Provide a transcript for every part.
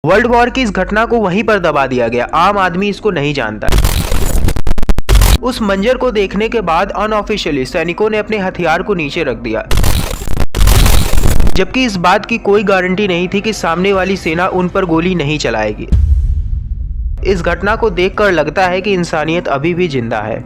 World war की इस घटना को वहीं पर दबा दिया गया, आम आदमी इसको नहीं जानता। उस मंजर को देखने के बाद अनऑफिशियली सैनिकों ने अपने हथियार को नीचे रख दिया, जबकि इस बात की कोई गारंटी नहीं थी कि सामने वाली सेना उन पर गोली नहीं चलाएगी। इस घटना को देखकर लगता है कि इंसानियत अभी भी जिंदा है।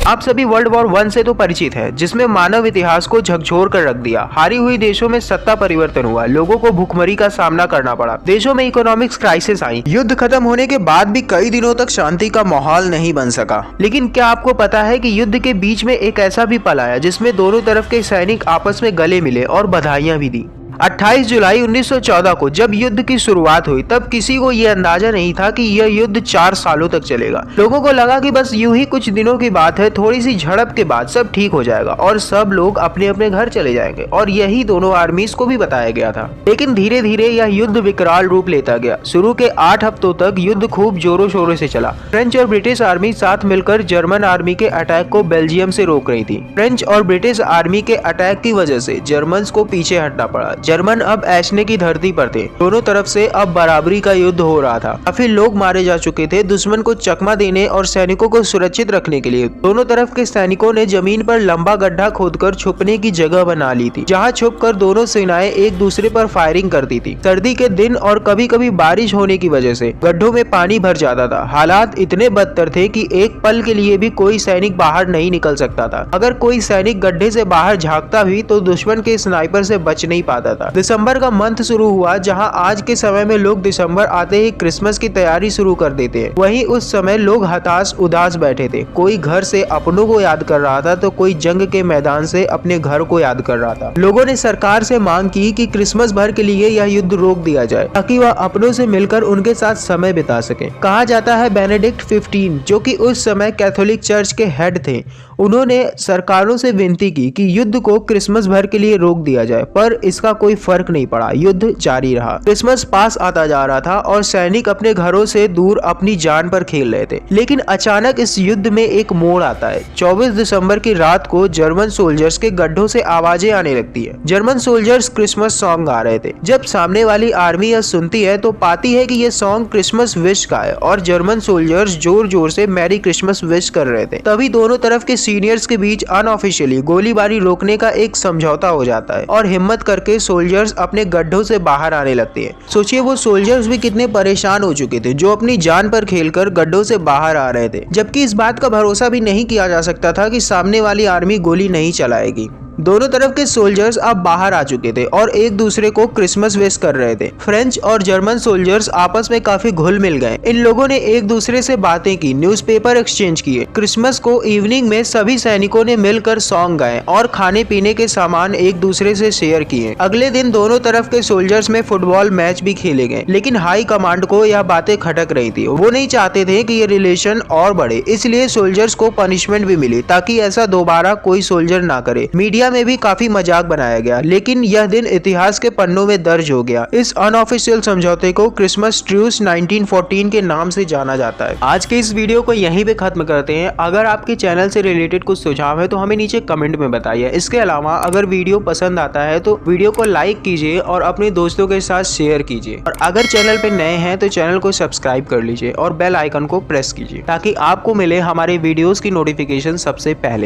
आप सभी वर्ल्ड वॉर 1 से तो परिचित हैं, जिसमें मानव इतिहास को झकझोर कर रख दिया। हारी हुई देशों में सत्ता परिवर्तन हुआ, लोगों को भूखमरी का सामना करना पड़ा, देशों में इकोनॉमिक्स क्राइसिस आई, युद्ध खत्म होने के बाद भी कई दिनों तक शांति का माहौल नहीं बन सका। लेकिन क्या आपको पता है कि युद्ध के बीच में एक ऐसा भी पल आया जिसमें दोनों तरफ के सैनिक आपस में गले मिले और बधाइयां भी दी। 28 जुलाई 1914 को जब युद्ध की शुरुआत हुई, तब किसी को यह अंदाजा नहीं था कि यह युद्ध 4 सालों तक चलेगा। लोगों को लगा कि बस यूं ही कुछ दिनों की बात है, थोड़ी सी झड़प के बाद सब ठीक हो जाएगा और सब लोग अपने अपने घर चले जाएंगे, और यही दोनों आर्मीज को भी बताया गया था। लेकिन धीरे धीरे यह युद्ध विकराल रूप लेता गया। शुरू के 8 हफ्तों तक युद्ध खूब जोरों शोरों से चला। फ्रेंच और ब्रिटिश आर्मी साथ मिलकर जर्मन आर्मी के अटैक को बेल्जियम से रोक रही थी। फ्रेंच और ब्रिटिश आर्मी के अटैक की वजह से जर्मन को पीछे हटना पड़ा। जर्मन अब ऐशने की धरती पर थे। दोनों तरफ से अब बराबरी का युद्ध हो रहा था। काफी लोग मारे जा चुके थे। दुश्मन को चकमा देने और सैनिकों को सुरक्षित रखने के लिए दोनों तरफ के सैनिकों ने जमीन पर लंबा गड्ढा खोदकर छुपने की जगह बना ली थी, जहां छुपकर दोनों सेनाएं एक दूसरे पर फायरिंग करती थी। सर्दी के दिन और कभी कभी बारिश होने की वजह से गड्ढों में पानी भर जाता था। हालात इतने बदतर थे कि एक पल के लिए भी कोई सैनिक बाहर नहीं निकल सकता था। अगर कोई सैनिक गड्ढे से बाहर झांकता भी तो दुश्मन के स्नाइपर से बच नहीं पाता था। दिसंबर का मंथ शुरू हुआ, जहां आज के समय में लोग दिसंबर आते ही क्रिसमस की तैयारी शुरू कर देते हैं। वहीं उस समय लोग हताश उदास बैठे थे। कोई घर से अपनों को याद कर रहा था तो कोई जंग के मैदान से अपने घर को याद कर रहा था। लोगों ने सरकार से मांग की कि क्रिसमस भर के लिए यह युद्ध रोक दिया जाए, ताकि वह अपनों से मिलकर उनके साथ समय बिता सके। कहा जाता है बेनेडिक्ट 15, जो कि उस समय कैथोलिक चर्च के हेड थे, उन्होंने सरकारों से विनती की कि युद्ध को क्रिसमस भर के लिए रोक दिया जाए, पर इसका कोई फर्क नहीं पड़ा। युद्ध जारी रहा। क्रिसमस पास आता जा रहा था और सैनिक अपने घरों से दूर अपनी जान पर खेल रहे थे। लेकिन अचानक इस युद्ध में एक मोड़ आता है। 24 दिसंबर की रात को जर्मन सोल्जर्स के गड्ढों से आवाजें आने लगती है। जर्मन सोल्जर्स क्रिसमस सॉन्ग गा रहे थे। जब सामने वाली आर्मी यह सुनती है तो पाती है कि यह सॉन्ग क्रिसमस विश का है, और जर्मन सोल्जर्स जोर जोर से मैरी क्रिसमस विश कर रहे थे। तभी दोनों तरफ के सीनियर्स के बीच अनऑफिशियली गोलीबारी रोकने का एक समझौता हो जाता है, और हिम्मत करके सोल्जर्स अपने गड्ढों से बाहर आने लगते हैं। सोचिए वो सोल्जर्स भी कितने परेशान हो चुके थे, जो अपनी जान पर खेलकर गड्ढों से बाहर आ रहे थे, जबकि इस बात का भरोसा भी नहीं किया जा सकता था कि सामने वाली आर्मी गोली नहीं चलाएगी। दोनों तरफ के सोल्जर्स अब बाहर आ चुके थे और एक दूसरे को क्रिसमस विश कर रहे थे। फ्रेंच और जर्मन सोल्जर्स आपस में काफी घुल मिल गए। इन लोगों ने एक दूसरे से बातें की, न्यूज़पेपर एक्सचेंज किए। क्रिसमस को इवनिंग में सभी सैनिकों ने मिलकर सॉन्ग गाए और खाने पीने के सामान एक दूसरे से शेयर किए। अगले दिन दोनों तरफ के सोल्जर्स में फुटबॉल मैच भी खेले गए, लेकिन हाई कमांड को यह बातें खटक रही थी। वो नहीं चाहते थे कि ये रिलेशन और बढ़े, इसलिए सोल्जर्स को पनिशमेंट भी मिली, ताकि ऐसा दोबारा कोई सोल्जर ना करे। मीडिया में भी काफी मजाक बनाया गया, लेकिन यह दिन इतिहास के पन्नों में दर्ज हो गया। इस अनऑफिशियल समझौते को क्रिसमस ट्रूस 1914 के नाम से जाना जाता है। आज के इस वीडियो को यहीं पे खत्म करते हैं। अगर आपके चैनल से रिलेटेड कुछ सुझाव है तो हमें नीचे कमेंट में बताइए। इसके अलावा अगर वीडियो पसंद आता है तो वीडियो को लाइक कीजिए और अपने दोस्तों के साथ शेयर कीजिए, और अगर चैनल पे नए हैं तो चैनल को सब्सक्राइब कर लीजिए और बेल आइकन को प्रेस कीजिए, ताकि आपको मिले हमारे वीडियोस की नोटिफिकेशन सबसे पहले।